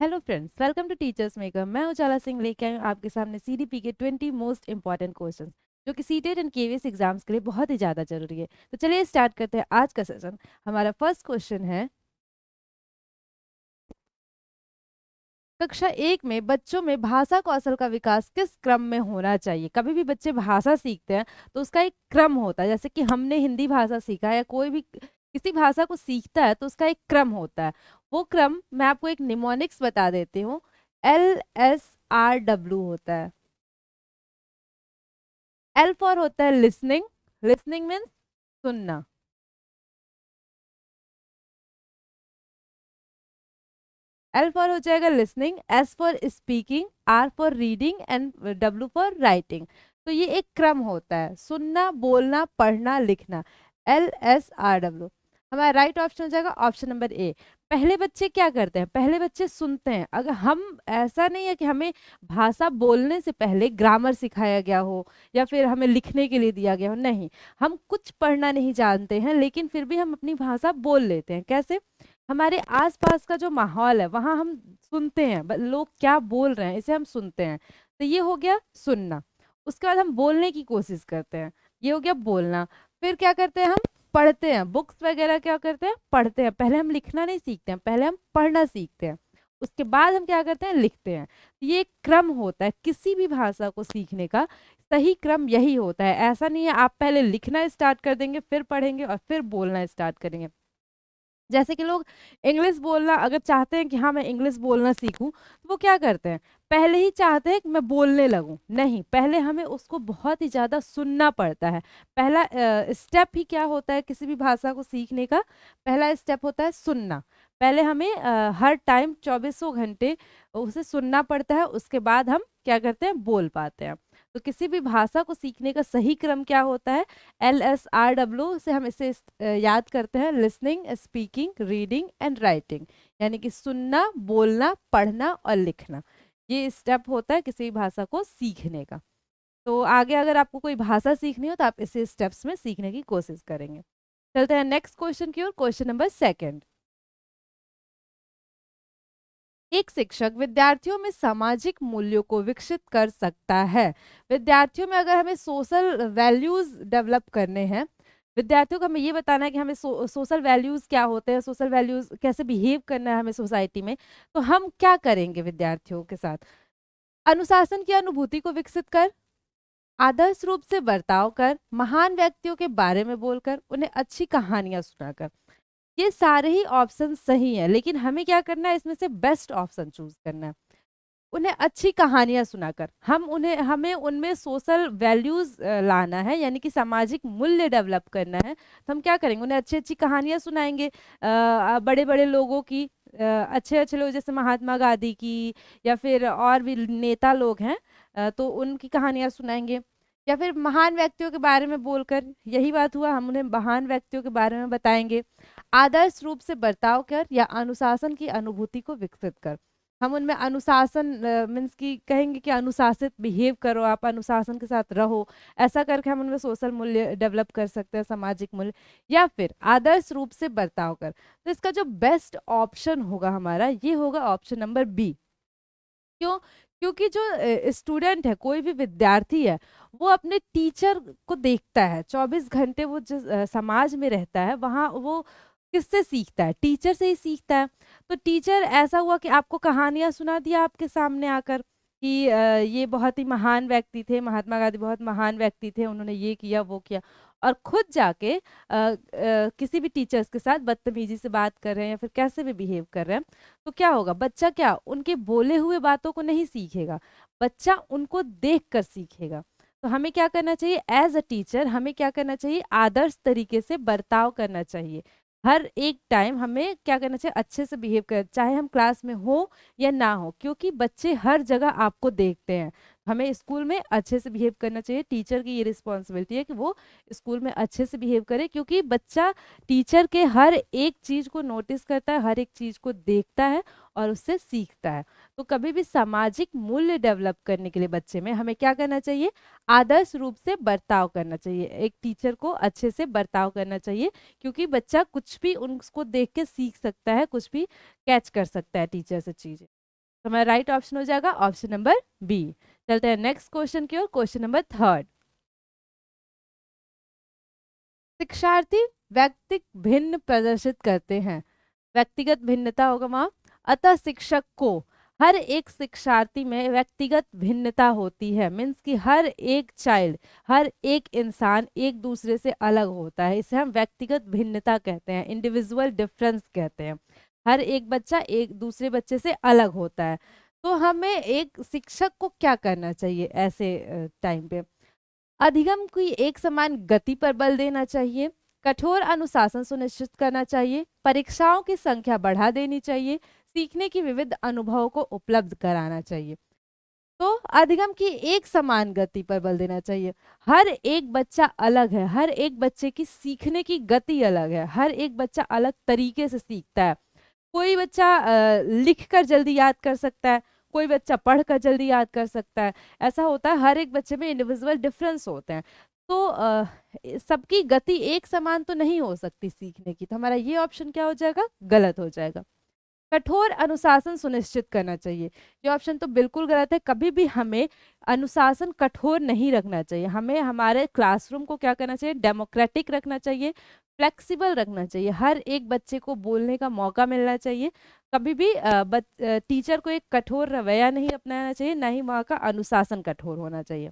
Hello friends, welcome to teachers maker. मैं उजाला सिंह लेके आई हूँ आपके सामने सीडीपी के 20 मोस्ट इंपॉर्टेंट क्वेश्चंस जो कि सीटेट एंड केवीएस एग्जाम्स के लिए बहुत ही ज़्यादा जरूरी है। तो चलिए स्टार्ट करते हैं आज का सेशन। हमारा फर्स्ट क्वेश्चन है, कक्षा 1 में बच्चों में भाषा कौशल का विकास किस क्रम में होना चाहिए। कभी भी बच्चे भाषा सीखते हैं तो उसका एक क्रम होता है। जैसे कि हमने हिंदी भाषा सीखा है या कोई भी किसी भाषा को सीखता है तो उसका एक क्रम होता है। वो क्रम मैं आपको एक निमोनिक्स बता देती हूँ। LSRW होता है। L फॉर होता है लिसनिंग। लिसनिंग मीन्स सुनना। L फॉर हो जाएगा listening, S for speaking, R for reading and W for writing. तो ये एक क्रम होता है, सुनना, बोलना, पढ़ना, लिखना। LSRW। हमारा राइट ऑप्शन हो जाएगा ऑप्शन नंबर ए। पहले बच्चे क्या करते हैं? पहले बच्चे सुनते हैं। अगर हम, ऐसा नहीं है कि हमें भाषा बोलने से पहले ग्रामर सिखाया गया हो या फिर हमें लिखने के लिए दिया गया हो, नहीं। हम कुछ पढ़ना नहीं जानते हैं लेकिन फिर भी हम अपनी भाषा बोल लेते हैं। कैसे? हमारे आसपास का जो माहौल है वहां हम सुनते हैं, लोग क्या बोल रहे हैं इसे हम सुनते हैं। तो ये हो गया सुनना। उसके बाद हम बोलने की कोशिश करते हैं, ये हो गया बोलना। फिर क्या करते हैं? हम पढ़ते हैं, बुक्स वगैरह क्या करते हैं? पढ़ते हैं। पहले हम लिखना नहीं सीखते हैं, पहले हम पढ़ना सीखते हैं। उसके बाद हम क्या करते हैं? लिखते हैं। ये एक क्रम होता है किसी भी भाषा को सीखने का। सही क्रम यही होता है। ऐसा नहीं है आप पहले लिखना स्टार्ट कर देंगे फिर पढ़ेंगे और फिर बोलना स्टार्ट करेंगे। जैसे कि लोग इंग्लिश बोलना अगर चाहते हैं कि हाँ मैं इंग्लिश बोलना सीखूं, तो वो क्या करते हैं? पहले ही चाहते हैं कि मैं बोलने लगूं। नहीं, पहले हमें उसको बहुत ही ज़्यादा सुनना पड़ता है। पहला स्टेप ही क्या होता है किसी भी भाषा को सीखने का? पहला स्टेप होता है सुनना। पहले हमें हर टाइम 2400 घंटे उसे सुनना पड़ता है, उसके बाद हम क्या करते हैं? बोल पाते हैं। तो किसी भी भाषा को सीखने का सही क्रम क्या होता है? LSRW से हम इसे याद करते हैं, listening, speaking, reading and writing. यानी कि सुनना, बोलना, पढ़ना और लिखना। ये स्टेप होता है किसी भी भाषा को सीखने का। तो आगे अगर आपको कोई भाषा सीखनी हो तो आप इसे स्टेप्स में सीखने की कोशिश करेंगे। चलते हैं नेक्स्ट क्वेश्चन की ओर। क्वेश्चन नंबर सेकंड, एक शिक्षक विद्यार्थियों में सामाजिक मूल्यों को विकसित कर सकता है। विद्यार्थियों में अगर हमें सोशल वैल्यूज डेवलप करने हैं, विद्यार्थियों को हमें ये बताना है कि हमें सोशल वैल्यूज क्या होते हैं, सोशल वैल्यूज कैसे बिहेव करना है हमें सोसाइटी में, तो हम क्या करेंगे विद्यार्थियों के साथ? अनुशासन की अनुभूति को विकसित कर, आदर्श रूप से बर्ताव कर, महान व्यक्तियों के बारे में बोलकर, उन्हें अच्छी कहानियां सुनाकर। ये सारे ही ऑप्शन सही है लेकिन हमें क्या करना है? इसमें से बेस्ट ऑप्शन चूज करना है। उन्हें अच्छी कहानियां सुनाकर हमें उनमें सोशल वैल्यूज लाना है, यानी कि सामाजिक मूल्य डेवलप करना है। तो हम क्या करेंगे? उन्हें अच्छी अच्छी कहानियां सुनाएंगे, बड़े बड़े लोगों की, अच्छे अच्छे लोग जैसे महात्मा गांधी की या फिर और भी नेता लोग हैं, तो उनकी कहानियां सुनाएंगे। या फिर महान व्यक्तियों के बारे में बोलकर, यही बात हुआ, हम उन्हें महान व्यक्तियों के बारे में बताएंगे। आदर्श रूप से बर्ताव कर या अनुशासन की अनुभूति को विकसित कर। हम उनमें अनुशासन मीन्स की कहेंगे कि अनुशासित बिहेव करो, आप अनुशासन के साथ रहो। ऐसा करके हम उनमें सोशल मूल्य डेवलप कर सकते हैं, सामाजिक मूल्य। या फिर आदर्श रूप से बर्ताव कर। तो इसका जो बेस्ट ऑप्शन होगा हमारा, ये होगा ऑप्शन नंबर बी। क्यों? क्योंकि जो स्टूडेंट है, कोई भी विद्यार्थी है, वो अपने टीचर को देखता है 24 घंटे। वो जिस समाज में रहता है वहाँ वो किससे सीखता है? टीचर से ही सीखता है। तो टीचर, ऐसा हुआ कि आपको कहानियां सुना दिया आपके सामने आकर कि ये बहुत ही महान व्यक्ति थे, महात्मा गांधी बहुत महान व्यक्ति थे, उन्होंने ये किया वो किया, और खुद जाके किसी भी टीचर्स के साथ बदतमीजी से बात कर रहे हैं या फिर कैसे भी बिहेव कर रहे हैं, तो क्या होगा? बच्चा क्या उनके बोले हुए बातों को नहीं सीखेगा, बच्चा उनको देख कर सीखेगा। तो हमें क्या करना चाहिए? एज अ टीचर हमें क्या करना चाहिए? आदर्श तरीके से बर्ताव करना चाहिए। हर एक टाइम हमें क्या करना चाहिए? अच्छे से बिहेव कर, चाहे हम क्लास में हो या ना हो, क्योंकि बच्चे हर जगह आपको देखते हैं। हमें स्कूल में अच्छे से बिहेव करना चाहिए। टीचर की ये रिस्पॉन्सिबिलिटी है कि वो स्कूल में अच्छे से बिहेव करे, क्योंकि बच्चा टीचर के हर एक चीज को नोटिस करता है, हर एक चीज को देखता है और उससे सीखता है। तो कभी भी सामाजिक मूल्य डेवलप करने के लिए बच्चे में हमें क्या करना चाहिए? आदर्श रूप से बर्ताव करना चाहिए। एक टीचर को अच्छे से बर्ताव करना चाहिए, क्योंकि बच्चा कुछ भी उनको देख के सीख सकता है, कुछ भी कैच कर सकता है टीचर से चीजें। तो हमारा राइट ऑप्शन हो जाएगा ऑप्शन नंबर बी। चलते हैं नेक्स्ट क्वेश्चन की ओर, क्वेश्चन नंबर थर्ड। शिक्षार्थी व्यक्तिक भिन्न प्रदर्शित करते हैं, व्यक्तिगत भिन्नता होगा वहां। अतः शिक्षक को हर एक शिक्षार्थी में व्यक्तिगत भिन्नता होती है, मीन्स कि हर एक चाइल्ड, हर एक इंसान एक दूसरे से अलग होता है, इसे हम व्यक्तिगत भिन्नता कहते हैं, इंडिविजुअल डिफरेंस कहते हैं। हर एक बच्चा एक दूसरे बच्चे से अलग होता है। तो हमें एक शिक्षक को क्या करना चाहिए ऐसे टाइम पे? अधिगम की एक समान गति पर बल देना चाहिए, कठोर अनुशासन सुनिश्चित करना चाहिए, परीक्षाओं की संख्या बढ़ा देनी चाहिए, सीखने की विविध अनुभवों को उपलब्ध कराना चाहिए। तो अधिगम की एक समान गति पर बल देना चाहिए। हर एक बच्चा अलग है, हर एक बच्चे की सीखने की गति अलग है, हर एक बच्चा अलग तरीके से सीखता है। कोई बच्चा लिख कर जल्दी याद कर सकता है, कोई बच्चा पढ़ कर जल्दी याद कर सकता है। ऐसा होता है, हर एक बच्चे में इंडिविजुअल डिफरेंस होते हैं। तो सबकी गति एक समान तो नहीं हो सकती सीखने की, तो हमारा ये ऑप्शन क्या हो जाएगा? गलत हो जाएगा। कठोर अनुशासन सुनिश्चित करना चाहिए, ये ऑप्शन तो बिल्कुल गलत है। कभी भी हमें अनुशासन कठोर नहीं रखना चाहिए, हमें हमारे क्लासरूम को क्या करना चाहिए? डेमोक्रेटिक रखना चाहिए, फ्लेक्सिबल रखना चाहिए, हर एक बच्चे को बोलने का मौका मिलना चाहिए। कभी भी टीचर को एक कठोर रवैया नहीं अपनाना चाहिए, ना ही वहाँ का अनुशासन कठोर होना चाहिए।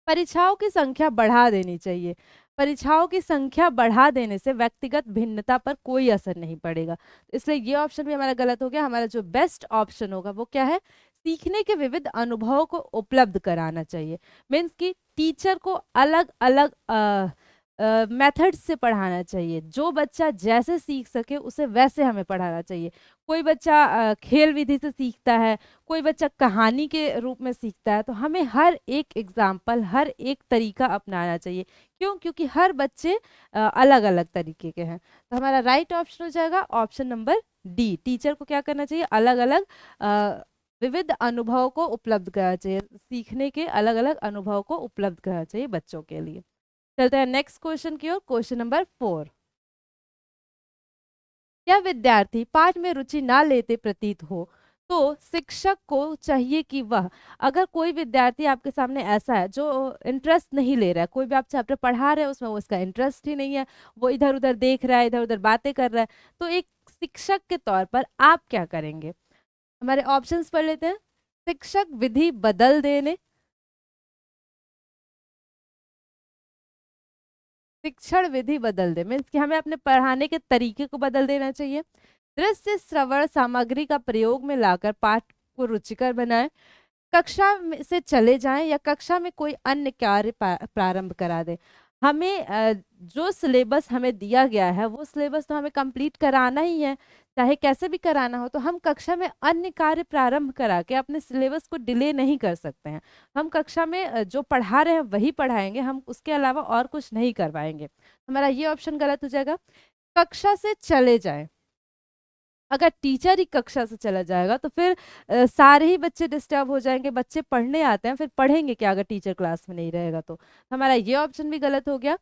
परीक्षाओं की संख्या बढ़ा देनी चाहिए, परीक्षाओं की संख्या बढ़ा देने से व्यक्तिगत भिन्नता पर कोई असर नहीं पड़ेगा, इसलिए ये ऑप्शन भी हमारा गलत हो गया। हमारा जो बेस्ट ऑप्शन होगा वो क्या है? सीखने के विविध अनुभवों को उपलब्ध कराना चाहिए, मीन्स कि टीचर को अलग अलग मेथड से पढ़ाना चाहिए, जो बच्चा जैसे सीख सके उसे वैसे हमें पढ़ाना चाहिए। कोई बच्चा खेल विधि से सीखता है, कोई बच्चा कहानी के रूप में सीखता है, तो हमें हर एक एग्जाम्पल, हर एक तरीका अपनाना चाहिए। क्यों? क्योंकि हर बच्चे अलग अलग तरीके के हैं। तो हमारा राइट ऑप्शन हो जाएगा ऑप्शन नंबर डी। टीचर को क्या करना चाहिए? अलग अलग विविध अनुभवों को उपलब्ध कराना चाहिए, सीखने के अलग अलग अनुभव को उपलब्ध कराना चाहिए बच्चों के लिए। चलते हैं नेक्स्ट क्वेश्चन की ओर, क्वेश्चन नंबर 4। क्या विद्यार्थी पाठ में रुचि ना लेते प्रतीत हो तो शिक्षक को चाहिए कि वह, अगर कोई विद्यार्थी आपके सामने ऐसा है जो इंटरेस्ट नहीं ले रहा है, कोई भी आप चैप्टर पढ़ा रहे हैं उसमें वो उसका इंटरेस्ट ही नहीं है, वो इधर उधर देख रहा है, इधर उधर बातें कर रहा है, तो एक शिक्षक के तौर पर आप क्या करेंगे? हमारे ऑप्शंस पढ़ लेते हैं। शिक्षक विधि बदल देने, शिक्षण विधि बदल दे, मीन्स कि हमें अपने पढ़ाने के तरीके को बदल देना चाहिए। दृश्य श्रवण सामग्री का प्रयोग में लाकर पाठ को रुचिकर बनाएं, कक्षा से चले जाएं या कक्षा में कोई अन्य कार्य प्रारंभ करा दें। हमें जो सिलेबस हमें दिया गया है वो सिलेबस तो हमें कंप्लीट कराना ही है, चाहे कैसे भी कराना हो। तो हम कक्षा में अन्य कार्य प्रारंभ करा के अपने सिलेबस को डिले नहीं कर सकते हैं। हम कक्षा में जो पढ़ा रहे हैं वही पढ़ाएंगे, हम उसके अलावा और कुछ नहीं करवाएंगे। हमारा ये ऑप्शन गलत हो जाएगा। कक्षा से चले जाएं, अगर टीचर ही कक्षा से चला जाएगा तो फिर सारे ही बच्चे डिस्टर्ब हो जाएंगे। बच्चे पढ़ने आते हैं, फिर पढ़ेंगे क्या अगर टीचर क्लास में नहीं रहेगा? तो हमारा ये ऑप्शन भी गलत हो गया।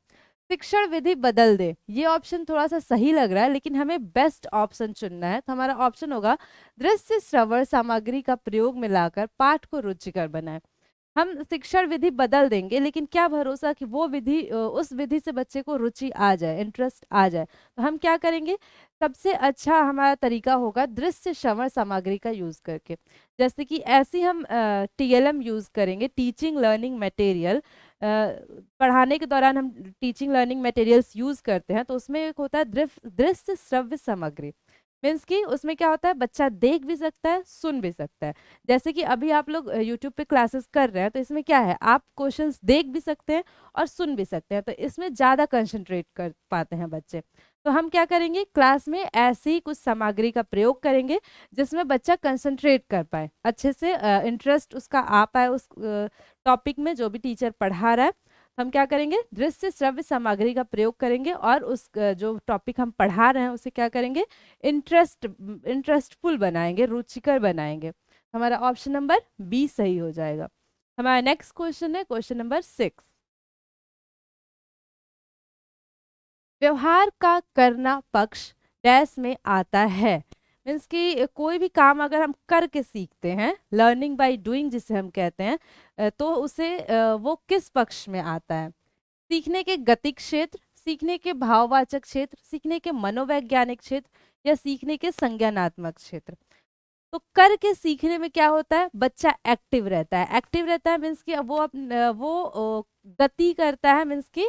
शिक्षण विधि बदल दे, ये ऑप्शन थोड़ा सा सही लग रहा है, लेकिन हमें बेस्ट ऑप्शन चुनना है। तो हमारा ऑप्शन होगा दृश्य श्रवण सामग्री का प्रयोग मिलाकर पाठ को रुचिकर बनाए। हम शिक्षण विधि बदल देंगे, लेकिन क्या भरोसा कि वो विधि उस विधि से बच्चे को रुचि आ जाए, इंटरेस्ट आ जाए। तो हम क्या करेंगे? सबसे अच्छा हमारा तरीका होगा दृश्य श्रवण सामग्री का यूज करके। जैसे कि ऐसी हम टीएलएम यूज करेंगे, टीचिंग लर्निंग मटेरियल। पढ़ाने के दौरान हम टीचिंग लर्निंग मटेरियल्स यूज करते हैं, तो उसमें एक होता है दृश्य श्रव्य सामग्री। मीन्स कि उसमें क्या होता है? बच्चा देख भी सकता है, सुन भी सकता है। जैसे कि अभी आप लोग यूट्यूब पे क्लासेस कर रहे हैं, तो इसमें क्या है? आप क्वेश्चंस देख भी सकते हैं और सुन भी सकते हैं, तो इसमें ज़्यादा कंसंट्रेट कर पाते हैं बच्चे। तो हम क्या करेंगे? क्लास में ऐसी ही कुछ सामग्री का प्रयोग करेंगे जिसमें बच्चा कंसंट्रेट कर पाए, अच्छे से इंटरेस्ट उसका आ पाए उस टॉपिक में जो भी टीचर पढ़ा रहा है। हम क्या करेंगे? दृश्य श्रव्य सामग्री का प्रयोग करेंगे और उस जो टॉपिक हम पढ़ा रहे हैं उसे क्या करेंगे? इंटरेस्टफुल बनाएंगे, रुचिकर बनाएंगे। हमारा ऑप्शन नंबर बी सही हो जाएगा। हमारा नेक्स्ट क्वेश्चन है क्वेश्चन नंबर 6। व्यवहार का करना पक्ष डैश में आता है, मीन्स कि कोई भी काम अगर हम करके सीखते हैं, लर्निंग बाय डूइंग जिसे हम कहते हैं, तो उसे वो किस पक्ष में आता है? सीखने के गतिक क्षेत्र, सीखने के भाववाचक क्षेत्र, सीखने के मनोवैज्ञानिक क्षेत्र, या सीखने के संज्ञानात्मक क्षेत्र। तो करके सीखने में क्या होता है, बच्चा एक्टिव रहता है। एक्टिव रहता है मीन्स कि वो गति करता है, मीन्स कि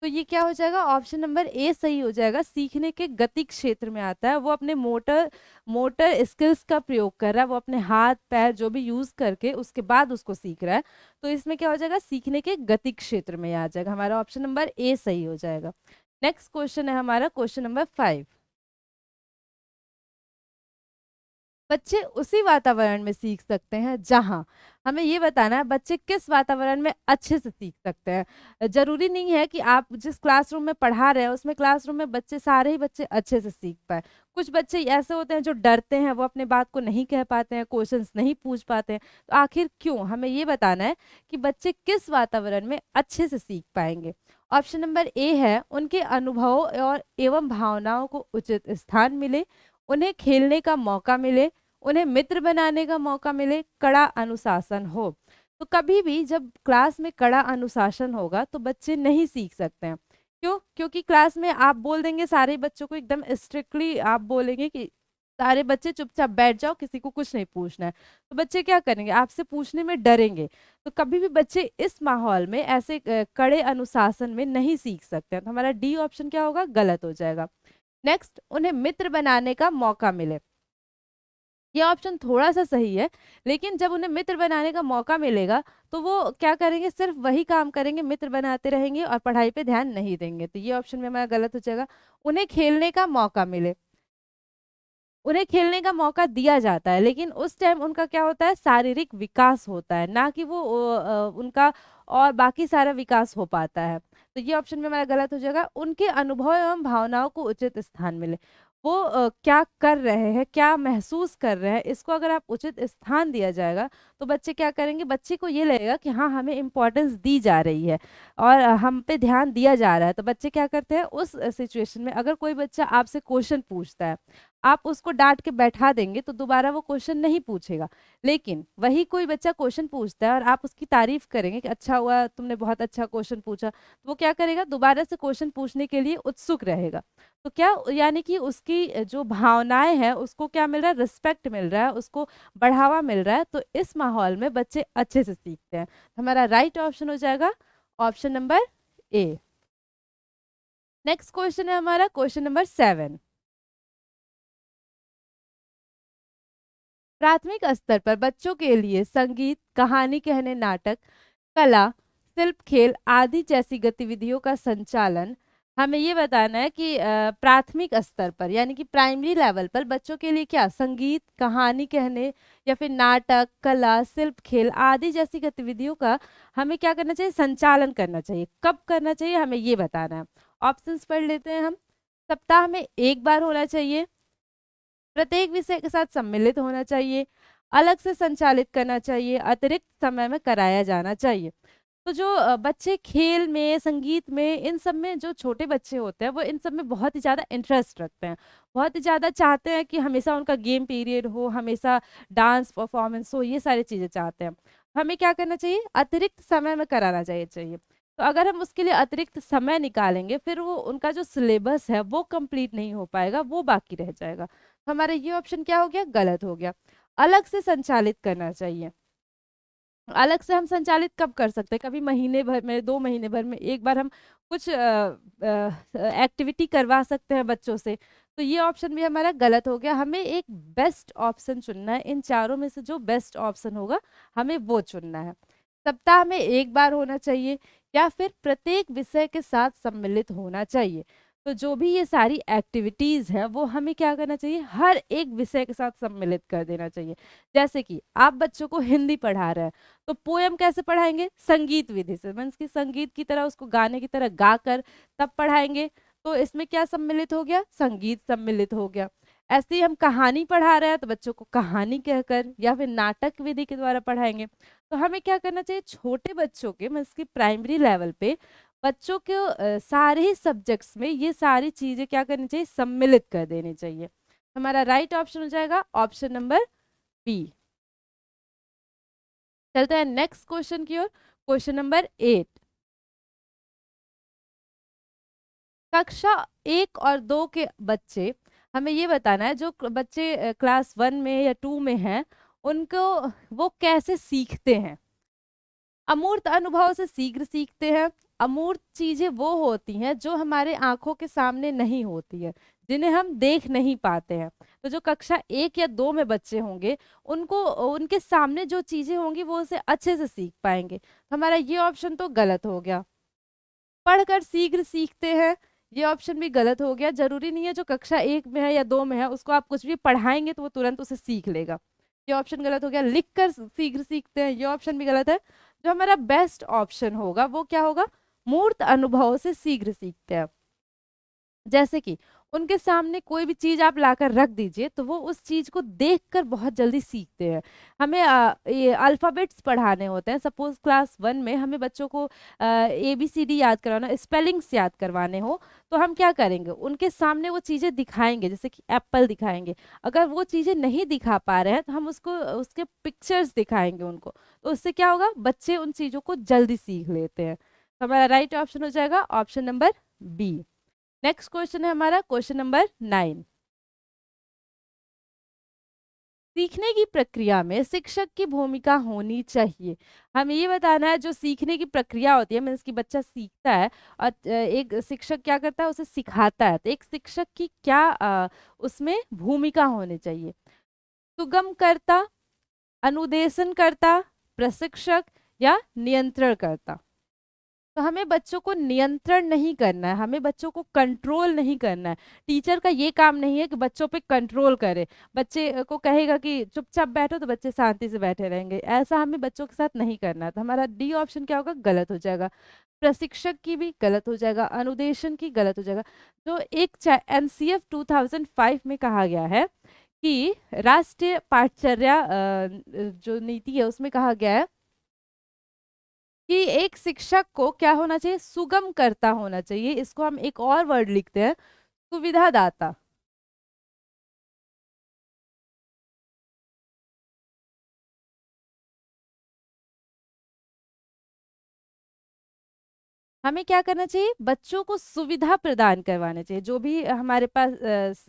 तो ये क्या हो जाएगा, ऑप्शन नंबर ए सही हो जाएगा। सीखने के गति क्षेत्र में आता है, वो अपने मोटर मोटर स्किल्स का प्रयोग कर रहा है, वो अपने हाथ पैर जो भी यूज करके उसके बाद उसको सीख रहा है। तो इसमें क्या हो जाएगा, सीखने के गति क्षेत्र में आ जाएगा, हमारा ऑप्शन नंबर ए सही हो जाएगा। नेक्स्ट क्वेश्चन है हमारा क्वेश्चन नंबर 5। बच्चे उसी वातावरण में सीख सकते हैं जहां, हमें ये बताना है बच्चे किस वातावरण में अच्छे से सीख सकते हैं। जरूरी नहीं है कि आप जिस क्लासरूम में पढ़ा रहे हैं उसमें क्लासरूम में बच्चे सारे ही बच्चे अच्छे से सीख पाए। कुछ बच्चे ऐसे होते हैं जो डरते हैं, वो अपने बात को नहीं कह पाते हैं, क्वेश्चंस नहीं पूछ पाते हैं। तो आखिर क्यों, हमें ये बताना है कि बच्चे किस वातावरण में अच्छे से सीख पाएंगे। ऑप्शन नंबर ए है, उनके अनुभवों और एवं भावनाओं को उचित स्थान मिले, उन्हें खेलने का मौका मिले, उन्हें मित्र बनाने का मौका मिले, कड़ा अनुशासन हो। तो कभी भी जब क्लास में कड़ा अनुशासन होगा तो बच्चे नहीं सीख सकते हैं। क्यों? क्योंकि क्लास में आप बोल देंगे सारे बच्चों को, एकदम स्ट्रिक्टली आप बोलेंगे कि सारे बच्चे चुपचाप बैठ जाओ, किसी को कुछ नहीं पूछना है। तो बच्चे क्या करेंगे, आपसे पूछने में डरेंगे। तो कभी भी बच्चे इस माहौल में ऐसे कड़े अनुशासन में नहीं सीख सकते हैं। तो हमारा डी ऑप्शन क्या होगा, गलत हो जाएगा। नेक्स्ट, उन्हें मित्र बनाने का मौका मिले। ये ऑप्शन थोड़ा सा सही है, लेकिन जब उन्हें मित्र बनाने का मौका मिलेगा तो वो क्या करेंगे, सिर्फ वही काम करेंगे, मित्र बनाते रहेंगे और पढ़ाई पे ध्यान नहीं देंगे। तो ये ऑप्शन में हमारा गलत हो जाएगा। उन्हें खेलने का मौका मिले, उन्हें खेलने का मौका दिया जाता है, लेकिन उस टाइम उनका क्या होता है, शारीरिक विकास होता है, ना कि वो उनका और बाकी सारा विकास हो पाता है। तो ये ऑप्शन में हमारा गलत हो जाएगा। उनके अनुभव एवं भावनाओं को उचित स्थान मिले, वो क्या कर रहे हैं, क्या महसूस कर रहे हैं, इसको अगर आप उचित स्थान दिया जाएगा तो बच्चे क्या करेंगे, बच्चे को ये लगेगा कि हाँ हमें इम्पोर्टेंस दी जा रही है और हम पे ध्यान दिया जा रहा है। तो बच्चे क्या करते हैं, उस सिचुएशन में अगर कोई बच्चा आपसे क्वेश्चन पूछता है, आप उसको डांट के बैठा देंगे तो दोबारा वो क्वेश्चन नहीं पूछेगा। लेकिन वही कोई बच्चा क्वेश्चन पूछता है और आप उसकी तारीफ करेंगे कि अच्छा हुआ तुमने बहुत अच्छा क्वेश्चन पूछा, तो वो क्या करेगा, दोबारा से क्वेश्चन पूछने के लिए उत्सुक रहेगा। तो क्या यानी कि उसकी जो भावनाएं हैं उसको क्या मिल रहा है, रिस्पेक्ट मिल रहा है, उसको बढ़ावा मिल रहा है। तो इस माहौल में बच्चे अच्छे से सीखते हैं। तो हमारा राइट ऑप्शन हो जाएगा option number A. Next question है हमारा क्वेश्चन नंबर 7। प्राथमिक स्तर पर बच्चों के लिए संगीत, कहानी कहने, नाटक, कला, शिल्प, खेल आदि जैसी गतिविधियों का संचालन, हमें ये बताना है कि प्राथमिक स्तर पर यानी कि प्राइमरी लेवल पर बच्चों के लिए क्या संगीत, कहानी कहने या फिर नाटक, कला, शिल्प, खेल आदि जैसी गतिविधियों का हमें क्या करना चाहिए, संचालन करना चाहिए। कब करना चाहिए, हमें ये बताना है। ऑप्शंस पढ़ लेते हैं हम। सप्ताह में एक बार होना चाहिए, प्रत्येक विषय के साथ सम्मिलित होना चाहिए, अलग से संचालित करना चाहिए, अतिरिक्त समय में कराया जाना चाहिए। तो जो बच्चे खेल में, संगीत में, इन सब में, जो छोटे बच्चे होते हैं वो इन सब में बहुत ही ज़्यादा इंटरेस्ट रखते हैं, बहुत ही ज़्यादा चाहते हैं कि हमेशा उनका गेम पीरियड हो, हमेशा डांस परफॉर्मेंस हो, ये सारी चीज़ें चाहते हैं। हमें क्या करना चाहिए, अतिरिक्त समय में कराना चाहिए। तो अगर हम उसके लिए अतिरिक्त समय निकालेंगे फिर वो उनका जो सिलेबस है वो कंप्लीट नहीं हो पाएगा, वो बाकी रह जाएगा। तो हमारा ये ऑप्शन क्या हो गया, गलत हो गया। अलग से संचालित करना चाहिए। अलग से हम संचालित कब कर सकते हैं, कभी महीने भर में, 2 महीने भर में एक बार हम कुछ एक्टिविटी करवा सकते हैं बच्चों से। तो ये ऑप्शन भी हमारा गलत हो गया। हमें एक बेस्ट ऑप्शन चुनना है, इन चारों में से जो बेस्ट ऑप्शन होगा हमें वो चुनना है। सप्ताह में एक बार होना चाहिए या फिर प्रत्येक विषय के साथ सम्मिलित होना चाहिए। तो जो भी ये सारी एक्टिविटीज है वो हमें क्या करना चाहिए, हर एक विषय के साथ सम्मिलित कर देना चाहिए। जैसे कि आप बच्चों को हिंदी पढ़ा रहे हैं तो पोयम कैसे पढ़ाएंगे, संगीत विधि से, मीन्स की संगीत की तरह उसको गाने की तरह गा कर तब पढ़ाएंगे। तो इसमें क्या सम्मिलित हो गया, संगीत सम्मिलित हो गया। ऐसे ही हम कहानी पढ़ा रहे हैं तो बच्चों को कहानी कहकर या फिर नाटक विधि के द्वारा पढ़ाएंगे। तो हमें क्या करना चाहिए, छोटे बच्चों के मीन्स की प्राइमरी लेवल पे बच्चों के सारे ही सब्जेक्ट्स में ये सारी चीजें क्या करनी चाहिए, सम्मिलित कर देनी चाहिए। हमारा राइट ऑप्शन हो जाएगा ऑप्शन नंबर बी। चलते हैं नेक्स्ट क्वेश्चन की ओर। Question number 8। कक्षा 1 और 2 के बच्चे, हमें ये बताना है जो बच्चे क्लास 1 में या 2 में हैं, उनको वो कैसे सीखते हैं। अमूर्त अनुभव से शीघ्र सीखते हैं। अमूर्त चीजें वो होती हैं जो हमारे आंखों के सामने नहीं होती है, जिन्हें हम देख नहीं पाते हैं। तो जो कक्षा 1 या 2 में बच्चे होंगे, उनको उनके सामने जो चीजें होंगी वो उसे अच्छे से सीख पाएंगे। तो हमारा ये ऑप्शन तो गलत हो गया। पढ़कर शीघ्र सीखते हैं, ये ऑप्शन भी गलत हो गया। जरूरी नहीं है जो कक्षा 1 में है या 2 में है उसको आप कुछ भी पढ़ाएंगे तो वो तुरंत उसे सीख लेगा, ये ऑप्शन गलत हो गया। लिखकर शीघ्र सीखते हैं, ये ऑप्शन भी गलत है। जो हमारा बेस्ट ऑप्शन होगा वो क्या होगा, मूर्त अनुभव से शीघ्र सीखते हैं। जैसे कि उनके सामने कोई भी चीज आप लाकर रख दीजिए तो वो उस चीज को देखकर बहुत जल्दी सीखते हैं। हमें ये अल्फाबेट्स पढ़ाने होते हैं, सपोज क्लास 1 में हमें बच्चों को ABCD याद करवाना, स्पेलिंग्स याद करवाने हो, तो हम क्या करेंगे, उनके सामने वो चीजें दिखाएंगे, जैसे कि एप्पल दिखाएंगे। अगर वो चीजें नहीं दिखा पा रहे हैं तो हम उसको उसके पिक्चर्स दिखाएंगे उनको, तो उससे क्या होगा, बच्चे उन चीजों को जल्दी सीख लेते हैं। तो हमारा राइट ऑप्शन हो जाएगा option number B. Next question है हमारा क्वेश्चन नंबर 9। सीखने की प्रक्रिया में शिक्षक की भूमिका होनी चाहिए। हमें ये बताना है जो सीखने की प्रक्रिया होती है, मीन्स कि बच्चा सीखता है और एक शिक्षक क्या करता है, उसे सिखाता है। तो एक शिक्षक की क्या उसमें भूमिका होनी चाहिए। सुगमकर्ता, अनुदेशनकर्ता, प्रशिक्षक या नियंत्रणकर्ता। तो हमें बच्चों को नियंत्रण नहीं करना है, हमें बच्चों को कंट्रोल नहीं करना है। टीचर का ये काम नहीं है कि बच्चों पे कंट्रोल करे, बच्चे को कहेगा कि चुपचाप बैठो तो बच्चे शांति से बैठे रहेंगे, ऐसा हमें बच्चों के साथ नहीं करना है। तो हमारा डी ऑप्शन क्या होगा, गलत हो जाएगा। प्रशिक्षक की भी गलत हो जाएगा, अनुदेशन की गलत हो जाएगा। तो एक NCF 2005 में कहा गया है कि राष्ट्रीय पाठचर्या जो नीति है उसमें कहा गया है कि एक शिक्षक को क्या होना चाहिए, सुगमकर्ता होना चाहिए। इसको हम एक और वर्ड लिखते हैं, सुविधादाता। हमें क्या करना चाहिए, बच्चों को सुविधा प्रदान करवाने चाहिए। जो भी हमारे पास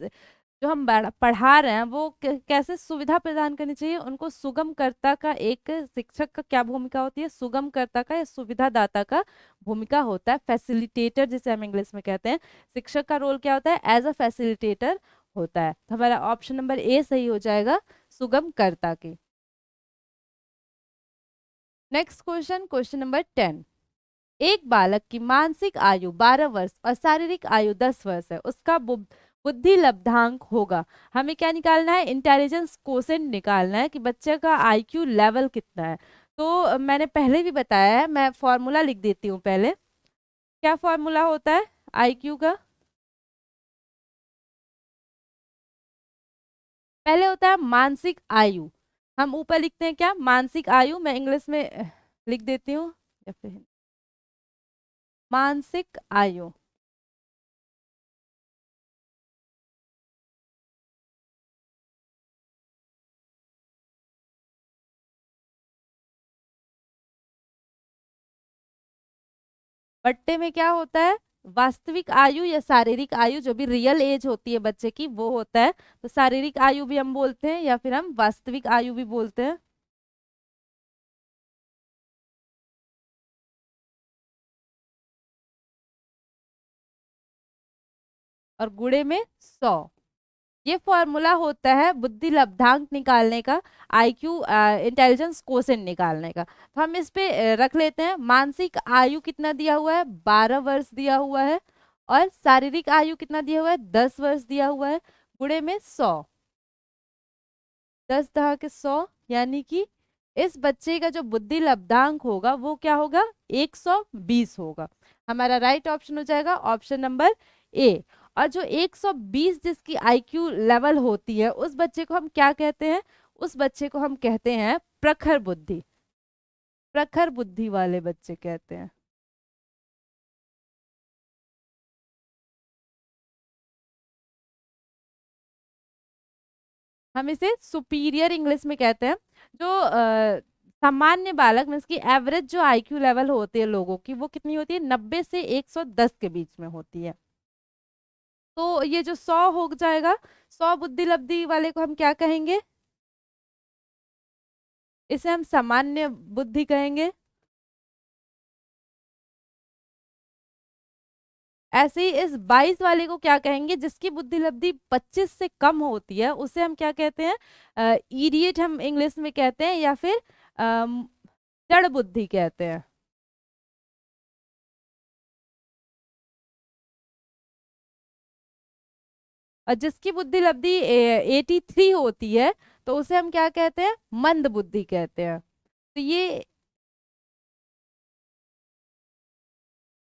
जो हम पढ़ा रहे हैं वो कैसे सुविधा प्रदान करनी चाहिए उनको। सुगमकर्ता का, एक शिक्षक का क्या भूमिका होती है, सुगमकर्ता का या सुविधादाता का भूमिका होता है, फैसिलिटेटर जिसे हम इंग्लिश में कहते हैं। शिक्षक का रोल क्या होता है, एज अ फैसिलिटेटर होता है। तो हमारा ऑप्शन नंबर ए सही हो जाएगा, सुगमकर्ता के। Next question, question number 10। एक बालक की मानसिक आयु 12 वर्ष और शारीरिक आयु 10 वर्ष है, उसका बुद्धि लब्धांक होगा। हमें क्या निकालना है, इंटेलिजेंस कोसेंट निकालना है कि बच्चे का IQ लेवल कितना है। तो मैंने पहले भी बताया है, मैं फॉर्मूला लिख देती हूँ पहले। क्या फॉर्मूला होता है IQ का, पहले होता है मानसिक आयु। हम ऊपर लिखते हैं क्या, मानसिक आयु, मैं इंग्लिश में लिख देती हूँ, या फिर मानसिक आयु। बट्टे में क्या होता है, वास्तविक आयु या शारीरिक आयु, जो भी रियल एज होती है बच्चे की वो होता है। तो शारीरिक आयु भी हम बोलते हैं या फिर हम वास्तविक आयु भी बोलते हैं। और गुणे में 100, ये फॉर्मूला होता है बुद्धि लब्धांक निकालने का, IQ इंटेलिजेंस कोसेंट निकालने का। तो हम इस पे रख लेते हैं, मानसिक आयु कितना दिया हुआ है, 12 वर्ष दिया हुआ है, और शारीरिक आयु कितना दिया हुआ है, 10 वर्ष दिया हुआ है, गुणे में 100। 10 × 100 यानी कि इस बच्चे का जो बुद्धि लब्धांक होगा वो क्या होगा, 120 होगा। हमारा राइट ऑप्शन हो जाएगा ऑप्शन नंबर ए। और जो 120 जिसकी IQ लेवल होती है उस बच्चे को हम क्या कहते हैं, उस बच्चे को हम कहते हैं प्रखर बुद्धि, प्रखर बुद्धि वाले बच्चे कहते हैं। हम इसे सुपीरियर इंग्लिश में कहते हैं। जो सामान्य बालक मीन्स की एवरेज जो आईक्यू लेवल होती है लोगों की, वो कितनी होती है? 90 से 110 के बीच में होती है। तो ये जो 100 हो जाएगा, 100 बुद्धि लब्धि वाले को हम क्या कहेंगे? इसे हम सामान्य बुद्धि कहेंगे। ऐसे ही इस 22 वाले को क्या कहेंगे? जिसकी बुद्धि लब्धि 25 से कम होती है उसे हम क्या कहते हैं? इडियट हम इंग्लिश में कहते हैं, या फिर जड़ बुद्धि कहते हैं। और जिसकी बुद्धि लब्धि 83 होती है तो उसे हम क्या कहते हैं? मंद बुद्धि कहते हैं। तो ये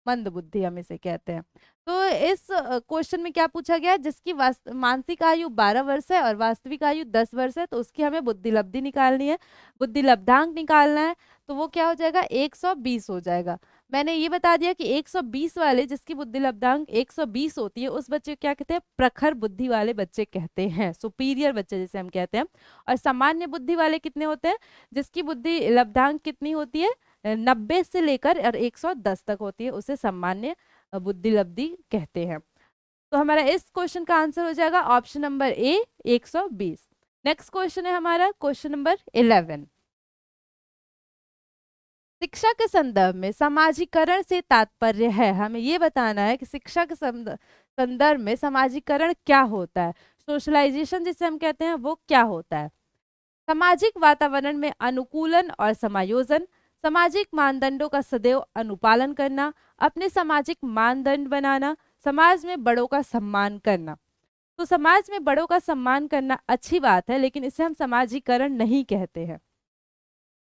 मंद बुद्धि हम इसे कहते हैं। तो इस क्वेश्चन में क्या पूछा गया है? जिसकी मानसिक आयु 12 वर्ष है और वास्तविक आयु 10 वर्ष है, तो उसकी हमें बुद्धि लब्धि निकालनी है, बुद्धि लब्धांक निकालना है। तो वो क्या हो जाएगा? 120 हो जाएगा। मैंने ये बता दिया कि 120 वाले जिसकी बुद्धि लब्धांक 120 होती है उस बच्चे को क्या कहते हैं? प्रखर बुद्धि वाले बच्चे कहते हैं, सुपीरियर बच्चे जिसे हम कहते हैं। और सामान्य बुद्धि वाले कितने होते हैं? जिसकी बुद्धि लब्धांक कितनी होती है? 90 से लेकर और 110 तक होती है, उसे सामान्य बुद्धि लब्धि कहते हैं। तो हमारा इस क्वेश्चन का आंसर हो जाएगा ऑप्शन नंबर ए, 120। नेक्स्ट क्वेश्चन है हमारा क्वेश्चन नंबर 11। शिक्षा के संदर्भ में समाजीकरण से तात्पर्य है, हमें ये बताना है कि शिक्षा के संदर्भ में समाजीकरण क्या होता है, सोशलाइजेशन जिसे हम कहते हैं वो क्या होता है। सामाजिक वातावरण में अनुकूलन और समायोजन, सामाजिक मानदंडों का सदैव अनुपालन करना, अपने सामाजिक मानदंड बनाना, समाज में बड़ों का सम्मान करना। तो समाज में बड़ों का सम्मान करना अच्छी बात है, लेकिन इसे हम समाजीकरण नहीं कहते हैं।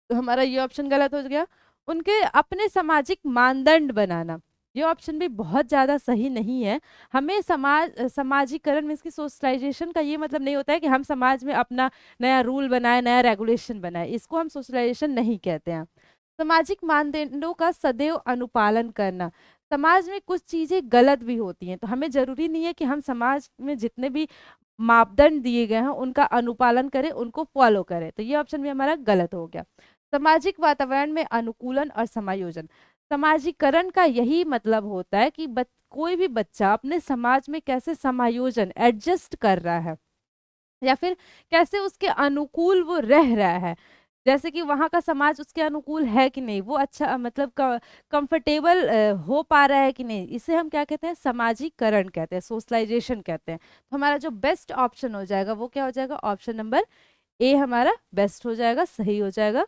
तो हमारा ये ऑप्शन गलत हो गया। उनके अपने सामाजिक मानदंड बनाना, ये ऑप्शन भी बहुत ज्यादा सही नहीं है। हमें समाजीकरण मीन्स की सोशलाइजेशन का ये मतलब नहीं होता है कि हम समाज में अपना नया रूल बनाए, नया रेगुलेशन बनाए, इसको हम सोशलाइजेशन नहीं कहते हैं। सामाजिक मानदंडों का सदैव अनुपालन करना, समाज में कुछ चीजें गलत भी होती हैं, तो हमें जरूरी नहीं है कि हम समाज में जितने भी मापदंड दिए गए हैं उनका अनुपालन करें, उनको फॉलो करें। तो ये ऑप्शन भी हमारा गलत हो गया। सामाजिक वातावरण में अनुकूलन और समायोजन, समाजीकरण का यही मतलब होता है कि कोई भी बच्चा अपने समाज में कैसे समायोजन एडजस्ट कर रहा है, या फिर कैसे उसके अनुकूल वो रह रहा है। जैसे कि वहाँ का समाज उसके अनुकूल है कि नहीं, वो अच्छा मतलब कंफर्टेबल हो पा रहा है कि नहीं, इसे हम क्या कहते हैं? समाजीकरण कहते हैं, सोशलाइजेशन कहते हैं। तो हमारा जो बेस्ट ऑप्शन हो जाएगा वो क्या हो जाएगा? ऑप्शन नंबर ए हमारा बेस्ट हो जाएगा, सही हो जाएगा।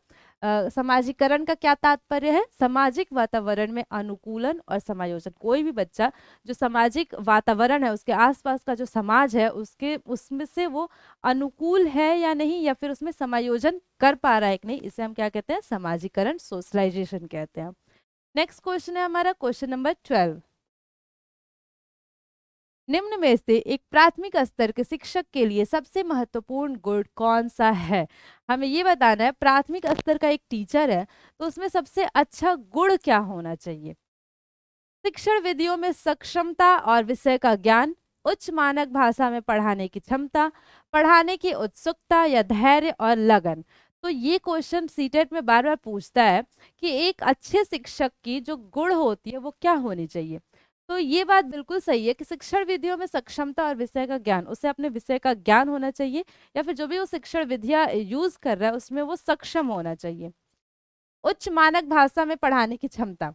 समाजीकरण का क्या तात्पर्य है? सामाजिक वातावरण में अनुकूलन और समायोजन, कोई भी बच्चा जो सामाजिक वातावरण है, उसके आसपास का जो समाज है, उसके उसमें से वो अनुकूल है या नहीं, या फिर उसमें समायोजन कर पा रहा है कि नहीं, इसे हम क्या कहते हैं? समाजीकरण, सोशलाइजेशन कहते हैं। नेक्स्ट क्वेश्चन है हमारा क्वेश्चन नंबर 12। निम्न में से एक प्राथमिक स्तर के शिक्षक के लिए सबसे महत्वपूर्ण गुण कौन सा है? हमें ये बताना है प्राथमिक स्तर का एक टीचर है तो उसमें सबसे अच्छा गुण क्या होना चाहिए। शिक्षण विधियों में सक्षमता और विषय का ज्ञान, उच्च मानक भाषा में पढ़ाने की क्षमता, पढ़ाने की उत्सुकता या धैर्य और लगन। तो ये क्वेश्चन सीटेट में बार बार पूछता है कि एक अच्छे शिक्षक की जो गुण होती है वो क्या होनी चाहिए। तो ये बात बिल्कुल सही है कि शिक्षण विधियों में सक्षमता और विषय का ज्ञान, उसे अपने विषय का ज्ञान होना चाहिए, या फिर जो भी वो शिक्षण विधियां यूज कर रहा है उसमें वो सक्षम होना चाहिए। उच्च मानक भाषा में पढ़ाने की क्षमता,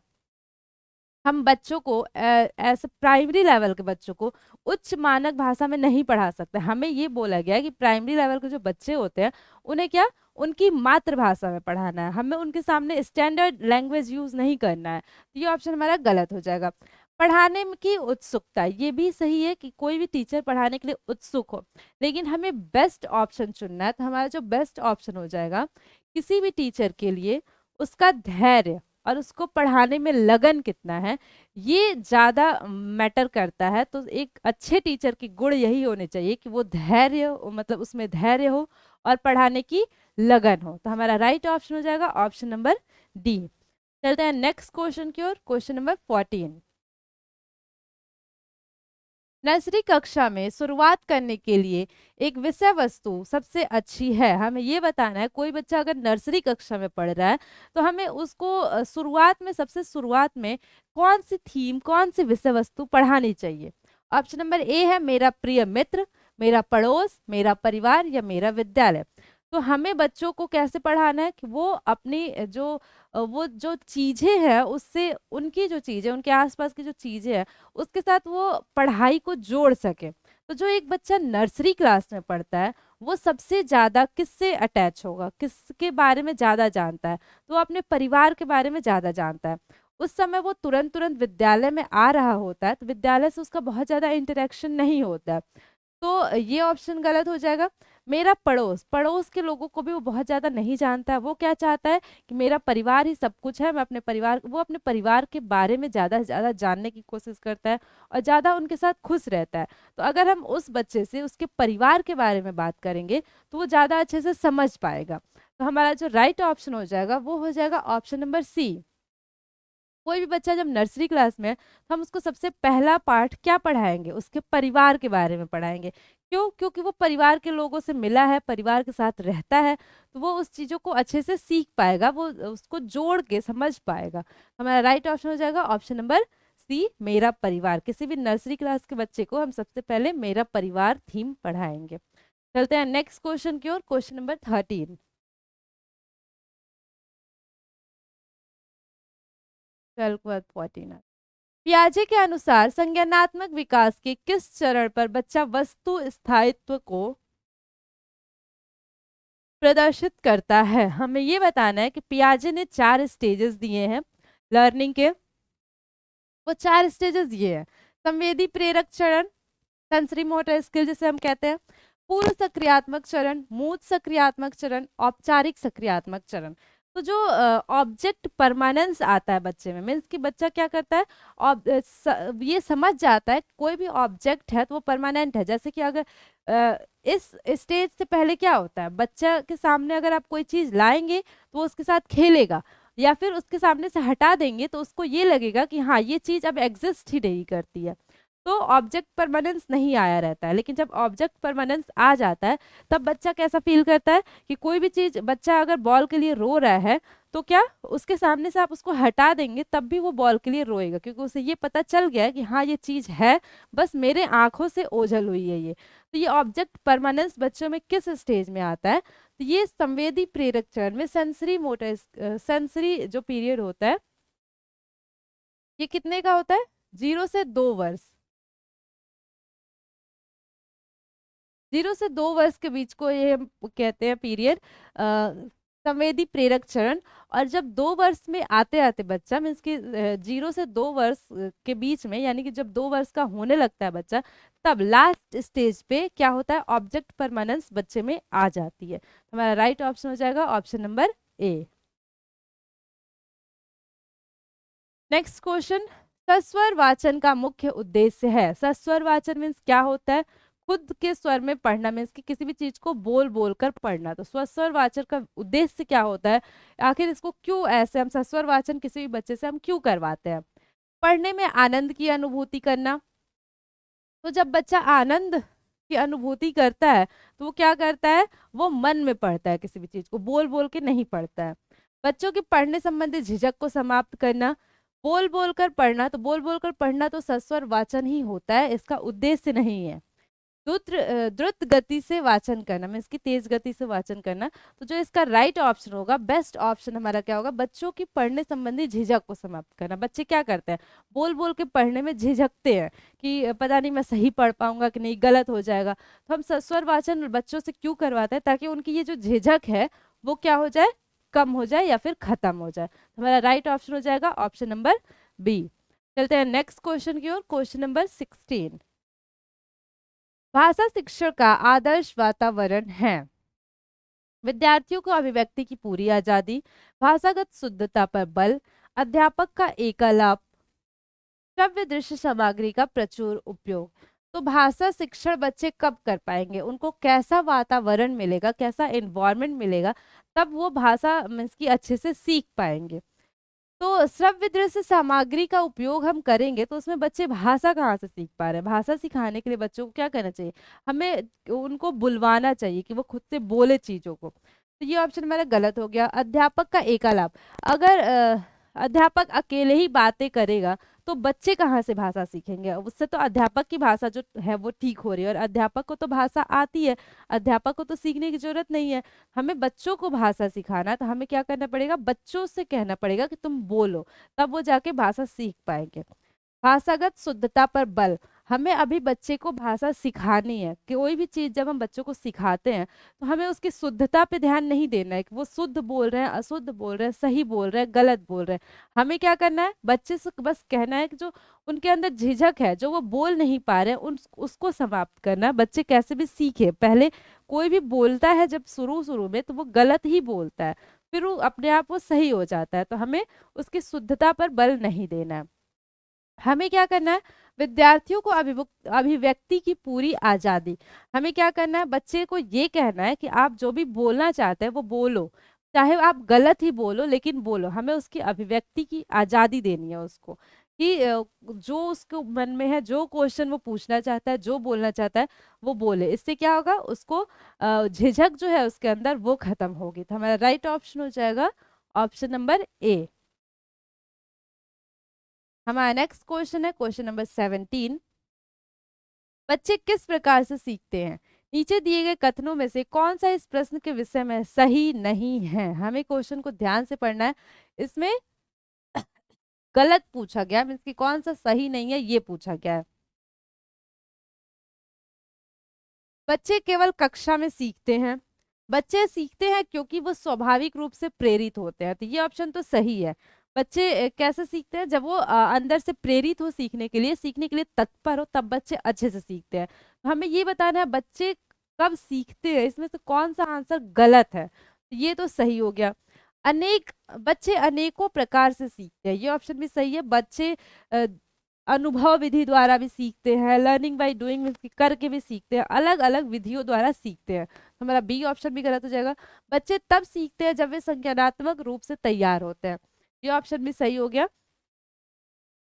हम बच्चों को ऐसे प्राइमरी लेवल के बच्चों को उच्च मानक भाषा में नहीं पढ़ा सकते। हमें ये बोला गया है कि प्राइमरी लेवल के जो बच्चे होते हैं उन्हें क्या, उनकी मातृभाषा में पढ़ाना है, हमें उनके सामने स्टैंडर्ड लैंग्वेज यूज नहीं करना है। तो ये ऑप्शन हमारा गलत हो जाएगा। पढ़ाने की उत्सुकता, ये भी सही है कि कोई भी टीचर पढ़ाने के लिए उत्सुक हो, लेकिन हमें बेस्ट ऑप्शन चुनना है। तो हमारा जो बेस्ट ऑप्शन हो जाएगा किसी भी टीचर के लिए, उसका धैर्य और उसको पढ़ाने में लगन कितना है, ये ज्यादा मैटर करता है। तो एक अच्छे टीचर की गुण यही होने चाहिए कि वो धैर्य, मतलब उसमें धैर्य हो और पढ़ाने की लगन हो। तो हमारा राइट ऑप्शन हो जाएगा ऑप्शन नंबर डी। चलते हैं नेक्स्ट क्वेश्चन की ओर, क्वेश्चन नंबर 14। नर्सरी कक्षा में शुरुआत करने के लिए एक विषय वस्तु सबसे अच्छी है। हमें ये बताना है, कोई बच्चा अगर नर्सरी कक्षा में पढ़ रहा है तो हमें उसको शुरुआत में, सबसे शुरुआत में कौन सी थीम, कौन सी विषय वस्तु पढ़ानी चाहिए। ऑप्शन नंबर ए है मेरा प्रिय मित्र, मेरा पड़ोस, मेरा परिवार या मेरा विद्यालय। तो हमें बच्चों को कैसे पढ़ाना है कि वो अपनी वो जो चीजें हैं उससे, उनकी जो चीजें, उनके आसपास की जो चीजें हैं उसके साथ वो पढ़ाई को जोड़ सके। तो जो एक बच्चा नर्सरी क्लास में पढ़ता है वो सबसे ज्यादा किससे अटैच होगा, किसके बारे में ज्यादा जानता है, तो वो अपने परिवार के बारे में ज्यादा जानता है। उस समय वो तुरंत तुरंत विद्यालय में आ रहा होता है तो विद्यालय से उसका बहुत ज्यादा इंटरेक्शन नहीं होता है। तो ये ऑप्शन गलत हो जाएगा। मेरा पड़ोस, पड़ोस के लोगों को भी वो बहुत ज्यादा नहीं जानता है। वो क्या चाहता है कि मेरा परिवार ही सब कुछ है, मैं अपने परिवार, वो अपने परिवार के बारे में ज्यादा से ज्यादा जानने की कोशिश करता है और ज्यादा उनके साथ खुश रहता है। तो अगर हम उस बच्चे से उसके परिवार के बारे में बात करेंगे तो वो ज्यादा अच्छे से समझ पाएगा। तो हमारा जो राइट ऑप्शन हो जाएगा वो हो जाएगा ऑप्शन नंबर सी। कोई भी बच्चा जब नर्सरी क्लास में है तो हम उसको सबसे पहला पाठ क्या पढ़ाएंगे, उसके परिवार के बारे में पढ़ाएंगे। क्यों? क्योंकि वो परिवार के लोगों से मिला है, परिवार के साथ रहता है, तो वो उस चीजों को अच्छे से सीख पाएगा, वो उसको जोड़ के समझ पाएगा। हमारा राइट ऑप्शन हो जाएगा ऑप्शन नंबर सी, मेरा परिवार। किसी भी नर्सरी क्लास के बच्चे को हम सबसे पहले मेरा परिवार थीम पढ़ाएंगे। चलते हैं नेक्स्ट क्वेश्चन की ओर, क्वेश्चन नंबर 13। 12 के बाद 14 है। पियाजे के अनुसार संज्ञानात्मक विकास के किस चरण पर बच्चा वस्तु स्थायित्व को प्रदर्शित करता है। हमें ये बताना है कि पियाजे ने 4 स्टेजेस दिए हैं लर्निंग के। वो 4 स्टेजेस ये है: संवेदी प्रेरक चरण, सेंसरी मोटर स्किल जिसे हम कहते हैं, पूर्व सक्रियात्मक चरण, मूर्त सक्रियात्मक चरण, औपचारिक सक्रियात्मक चरण। तो जो ऑब्जेक्ट परमानेंस आता है बच्चे में, मीन्स कि बच्चा क्या करता है, ये समझ जाता है कोई भी ऑब्जेक्ट है तो वो परमानेंट है। जैसे कि अगर इस स्टेज से पहले क्या होता है, बच्चा के सामने अगर आप कोई चीज लाएंगे तो वो उसके साथ खेलेगा, या फिर उसके सामने से हटा देंगे तो उसको ये लगेगा कि हाँ ये चीज अब एग्जिस्ट ही नहीं करती है। तो ऑब्जेक्ट परमानेंस नहीं आया रहता है। लेकिन जब ऑब्जेक्ट परमानेंस आ जाता है तब बच्चा कैसा फील करता है कि कोई भी चीज, बच्चा अगर बॉल के लिए रो रहा है तो क्या उसके सामने से आप उसको हटा देंगे तब भी वो बॉल के लिए रोएगा, क्योंकि उसे ये पता चल गया है कि हाँ ये चीज है, बस मेरे आंखों से ओझल हुई है ये। तो ये ऑब्जेक्ट परमानेंस बच्चों में किस स्टेज में आता है, तो ये संवेदी प्रेरक चरण में, सेंसरी मोटर, सेंसरी जो पीरियड होता है ये कितने का होता है, 0 से 2 वर्ष। 0 से 2 वर्ष के बीच को ये हम कहते हैं पीरियड संवेदी प्रेरक चरण। और जब 2 वर्ष में आते आते बच्चा, मीन्स कि 0 से 2 वर्ष के बीच में, यानी कि जब 2 वर्ष का होने लगता है बच्चा, तब लास्ट स्टेज पे क्या होता है, ऑब्जेक्ट परमानेंस बच्चे में आ जाती है। हमारा राइट ऑप्शन हो जाएगा option number A. Next question, सस्वर वाचन का मुख्य उद्देश्य है। सस्वर वाचन मीन्स क्या होता है, खुद के स्वर में पढ़ना, मीन्स कि किसी भी चीज को बोल बोल कर पढ़ना। तो सस्वर वाचन का उद्देश्य क्या होता है, आखिर इसको क्यों ऐसे हम सस्वर वाचन किसी भी बच्चे से हम क्यों करवाते हैं। पढ़ने में आनंद की अनुभूति करना। तो जब बच्चा आनंद की अनुभूति करता है तो वो क्या करता है, वो मन में पढ़ता है, किसी भी चीज को बोल बोल के नहीं पढ़ता है। बच्चों की पढ़ने संबंधी झिझक को समाप्त करना। बोल बोल कर पढ़ना, तो बोल बोल कर पढ़ना तो सस्वर वाचन ही होता है, इसका उद्देश्य नहीं है। द्रुत गति से वाचन करना, मीन्स की तेज गति से वाचन करना। तो जो इसका राइट ऑप्शन होगा, बेस्ट ऑप्शन हमारा क्या होगा, बच्चों की पढ़ने संबंधी झिझक को समाप्त करना। बच्चे क्या करते हैं, बोल बोल के पढ़ने में झिझकते हैं कि पता नहीं मैं सही पढ़ पाऊंगा कि नहीं, गलत हो जाएगा। तो हम सस्वर वाचन बच्चों से क्यों करवाते हैं, ताकि उनकी ये जो झिझक है वो क्या हो जाए, कम हो जाए या फिर खत्म हो जाए। तो हमारा राइट ऑप्शन हो जाएगा ऑप्शन नंबर बी। चलते हैं नेक्स्ट क्वेश्चन की ओर, क्वेश्चन नंबर 16। भाषा शिक्षण का आदर्श वातावरण है। विद्यार्थियों को अभिव्यक्ति की पूरी आजादी, भाषागत शुद्धता पर बल, अध्यापक का एकलाप, श्रव्य दृश्य सामग्री का प्रचुर उपयोग। तो भाषा शिक्षण बच्चे कब कर पाएंगे, उनको कैसा वातावरण मिलेगा, कैसा एनवायरनमेंट मिलेगा, तब वो भाषा मीन्स की अच्छे से सीख पाएंगे। तो श्रव्य दृश्य सामग्री का उपयोग हम करेंगे तो उसमें बच्चे भाषा कहाँ से सीख पा रहे हैं। भाषा सिखाने के लिए बच्चों को क्या करना चाहिए, हमें उनको बुलवाना चाहिए कि वो खुद से बोले चीजों को। तो ये ऑप्शन हमारा गलत हो गया। अध्यापक का एकालाप, अगर अध्यापक अकेले ही बातें करेगा तो बच्चे कहाँ से भाषा सीखेंगे। उससे तो अध्यापक की भाषा जो है वो ठीक हो रही है, और अध्यापक को तो भाषा आती है, अध्यापक को तो सीखने की जरूरत नहीं है। हमें बच्चों को भाषा सिखाना है तो हमें क्या करना पड़ेगा, बच्चों से कहना पड़ेगा कि तुम बोलो, तब वो जाके भाषा सीख पाएंगे। भाषागत शुद्धता पर बल, हमें अभी बच्चे को भाषा सिखानी है। कोई भी चीज जब हम बच्चों को सिखाते हैं तो हमें उसकी शुद्धता पे ध्यान नहीं देना है कि वो शुद्ध बोल रहे हैं, अशुद्ध बोल रहे हैं, सही बोल रहे हैं, गलत बोल रहे हैं। हमें क्या करना है, बच्चे से बस कहना है कि जो उनके अंदर झिझक है, जो वो बोल नहीं पा रहे हैं, उसको समाप्त करना है। बच्चे कैसे भी सीखे, पहले कोई भी बोलता है जब शुरू शुरू में तो वो गलत ही बोलता है, फिर वो अपने आप वो सही हो जाता है। तो हमें उसकी शुद्धता पर बल नहीं देना है। हमें क्या करना है, विद्यार्थियों को अभिव्यक्ति की पूरी आजादी। हमें क्या करना है, बच्चे को ये कहना है कि आप जो भी बोलना चाहते हैं वो बोलो, चाहे आप गलत ही बोलो लेकिन बोलो। हमें उसकी अभिव्यक्ति की आजादी देनी है उसको, कि जो उसको मन में है, जो क्वेश्चन वो पूछना चाहता है, जो बोलना चाहता है वो बोले। इससे क्या होगा, उसको झिझक जो है उसके अंदर वो खत्म होगी। तो हमारा राइट ऑप्शन हो जाएगा ऑप्शन नंबर ए। हमारा नेक्स्ट क्वेश्चन है क्वेश्चन नंबर 17। बच्चे किस प्रकार से सीखते हैं, नीचे दिए गए कथनों में से कौन सा इस प्रश्न के विषय में सही नहीं है। हमें क्वेश्चन को ध्यान से पढ़ना है। इसमें गलत पूछा गया, मीन्स कि कौन सा सही नहीं है ये पूछा गया है। बच्चे केवल कक्षा में सीखते हैं, बच्चे सीखते हैं क्योंकि वो स्वाभाविक रूप से प्रेरित होते हैं। तो ये ऑप्शन तो सही है। बच्चे कैसे सीखते हैं, जब वो अंदर से प्रेरित हो सीखने के लिए तत्पर हो, तब बच्चे अच्छे से सीखते हैं। तो हमें ये बताना है बच्चे कब सीखते हैं, इसमें से कौन सा आंसर गलत है। तो ये तो सही हो गया। अनेक बच्चे अनेकों प्रकार से सीखते हैं, ये ऑप्शन भी सही है। बच्चे अ, अनुभव विधि द्वारा भी सीखते हैं, लर्निंग बाय डूइंग करके भी सीखते हैं, अलग अलग विधियों द्वारा सीखते हैं। तो हमारा बी ऑप्शन भी गलत हो जाएगा। बच्चे तब सीखते हैं जब वे संज्ञानात्मक रूप से तैयार होते हैं, ये ऑप्शन भी सही हो गया।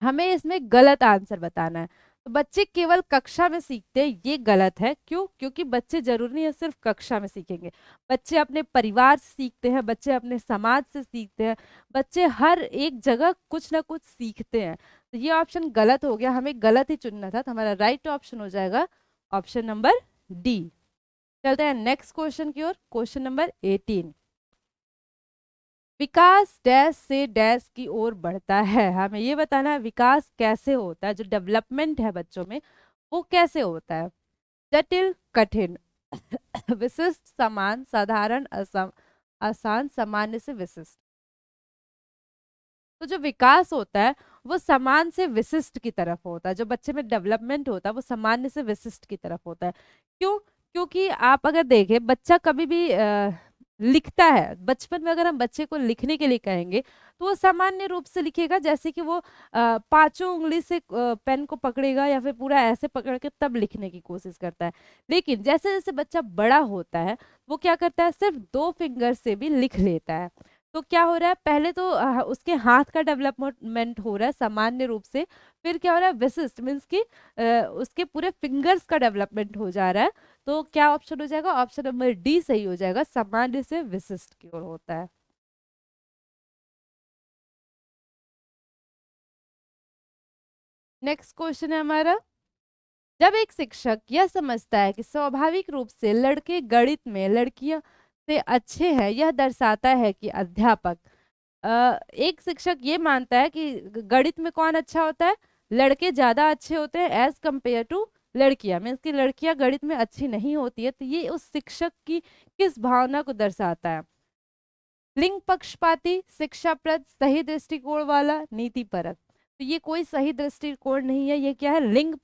हमें इसमें गलत आंसर बताना है। तो बच्चे केवल कक्षा में सीखते हैं, ये गलत है। क्यों, क्योंकि बच्चे जरूरी नहीं है सिर्फ कक्षा में सीखेंगे, बच्चे अपने परिवार से सीखते हैं, बच्चे अपने समाज से सीखते हैं, बच्चे हर एक जगह कुछ ना कुछ सीखते हैं। तो ये ऑप्शन गलत हो गया, हमें गलत ही चुनना था। तो हमारा राइट ऑप्शन हो जाएगा ऑप्शन नंबर डी। चलते हैं नेक्स्ट क्वेश्चन की ओर, क्वेश्चन नंबर 18। विकास डैश से डैश की ओर बढ़ता है। हमें ये बताना है विकास कैसे होता है, जो डेवलपमेंट है बच्चों में वो कैसे होता है। जटिल, कठिन, विशिष्ट, समान, साधारण, आसान, सामान्य से विशिष्ट। तो जो विकास होता है वो समान से विशिष्ट की तरफ होता है, जो बच्चे में डेवलपमेंट होता है वो सामान्य से विशिष्ट की तरफ होता है। क्यों, क्योंकि आप अगर देखें बच्चा कभी भी लिखता है, बचपन में अगर हम बच्चे को लिखने के लिए कहेंगे तो वो सामान्य रूप से लिखेगा, जैसे कि वो पांचों उंगली से पेन को पकड़ेगा या फिर पूरा ऐसे पकड़ के तब लिखने की कोशिश करता है। लेकिन जैसे जैसे बच्चा बड़ा होता है वो क्या करता है, सिर्फ दो फिंगर से भी लिख लेता है। तो क्या हो रहा है, पहले तो उसके हाथ का डेवलपमेंट हो रहा है सामान्य रूप से, फिर क्या हो रहा है विशिष्ट, मीन्स कि उसके पूरे फिंगर्स का डेवलपमेंट हो जा रहा है। तो क्या ऑप्शन हो जाएगा, ऑप्शन नंबर डी सही हो जाएगा, सामान्य से विशिष्ट की ओर होता है। नेक्स्ट क्वेश्चन है हमारा। जब एक शिक्षक यह समझता है कि स्वाभाविक रूप से लड़के गणित में लड़कियां से अच्छे हैं, यह दर्शाता है कि अध्यापक एक शिक्षक ये मानता है कि गणित में कौन अच्छा होता है, लड़के ज्यादा अच्छे होते हैं एज कंपेयर टू लड़कियां, मीन्स की लड़कियां गणित में अच्छी नहीं होती है। तो ये उस शिक्षक की किस भावना को दर्शाता है। लिंग पक्षपाती, शिक्षाप्रद, सही दृष्टिकोण वाला, नीतिपरक। तो ये कोई सही दृष्टिकोण नहीं है, ये क्या है, लिंग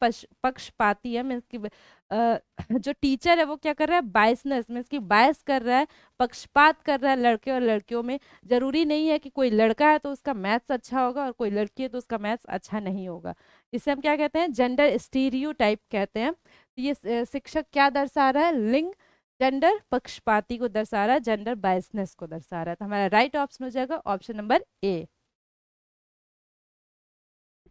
पक्षपाती है। मीन्स की जो टीचर है वो क्या कर रहा है, बायसनेस मीन्स की बायस कर रहा है, पक्षपात कर रहा है लड़के और लड़कियों में। जरूरी नहीं है कि कोई लड़का है तो उसका मैथ्स अच्छा होगा और कोई लड़की है तो उसका मैथ्स अच्छा नहीं होगा। इसे हम क्या कहते हैं, जेंडर स्टीरियोटाइप कहते हैं। तो ये शिक्षक क्या दर्शा रहा है, लिंग जेंडर पक्षपाती को दर्शा रहा है, जेंडर बायसनेस को दर्शा रहा है। तो हमारा राइट ऑप्शन हो जाएगा option number A.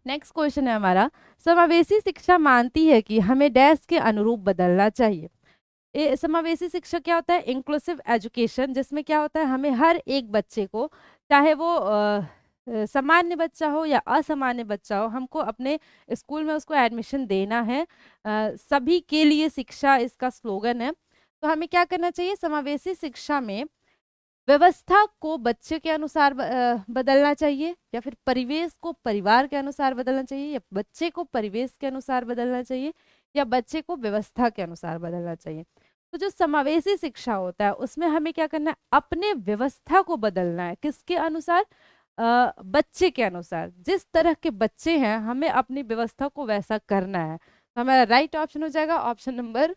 Next question है हमारा, समावेशी शिक्षा मानती है कि हमें डैश के अनुरूप बदलना चाहिए। समावेशी शिक्षा क्या होता है? इंक्लूसिव एजुकेशन, जिसमें क्या होता है, हमें हर एक बच्चे को, चाहे वो सामान्य बच्चा हो या असामान्य बच्चा हो, हमको अपने स्कूल में उसको एडमिशन देना है। सभी के लिए शिक्षा इसका स्लोगन है। तो हमें क्या करना चाहिए? समावेशी शिक्षा में व्यवस्था को बच्चे के अनुसार बदलना चाहिए, या फिर परिवेश को परिवार के अनुसार बदलना चाहिए, या बच्चे को परिवेश के अनुसार बदलना चाहिए, या बच्चे को व्यवस्था के अनुसार बदलना चाहिए। तो जो समावेशी शिक्षा होता है उसमें हमें क्या करना है? अपने व्यवस्था को बदलना है। किसके अनुसार? बच्चे के अनुसार। जिस तरह के बच्चे हैं हमें अपनी व्यवस्था को वैसा करना है। तो हमारा राइट ऑप्शन हो जाएगा ऑप्शन नंबर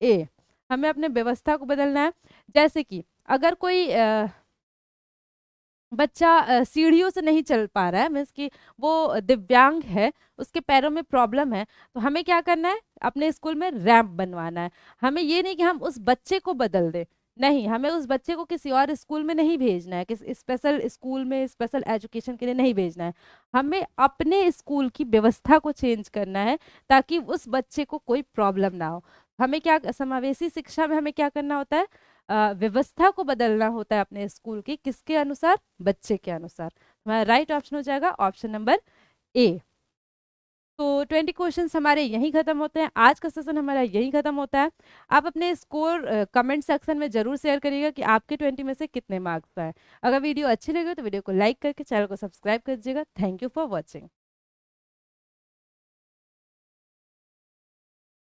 ए। हमें अपने व्यवस्था को बदलना है। जैसे कि अगर कोई बच्चा सीढ़ियों से नहीं चल पा रहा है, मीन्स कि वो दिव्यांग है, उसके पैरों में प्रॉब्लम है, तो हमें क्या करना है? अपने स्कूल में रैंप बनवाना है। हमें ये नहीं कि हम उस बच्चे को बदल दें, नहीं, हमें उस बच्चे को किसी और स्कूल में नहीं भेजना है, किसी स्पेशल स्कूल में स्पेशल एजुकेशन के लिए नहीं भेजना है। हमें अपने स्कूल की व्यवस्था को चेंज करना है ताकि उस बच्चे को कोई प्रॉब्लम ना हो। हमें क्या, समावेशी शिक्षा में हमें क्या करना होता है? व्यवस्था को बदलना होता है अपने स्कूल की, किसके अनुसार? बच्चे के अनुसार। हमारा राइट ऑप्शन हो जाएगा ऑप्शन नंबर ए। तो 20 क्वेश्चंस हमारे यहीं खत्म होते हैं। आज का सेशन हमारा यहीं खत्म होता है। आप अपने स्कोर कमेंट सेक्शन में जरूर शेयर करिएगा कि आपके 20 में से कितने मार्क्स आए। अगर वीडियो अच्छी लगे तो वीडियो को लाइक करके चैनल को सब्सक्राइब कर दीजिएगा। Thank you for watching.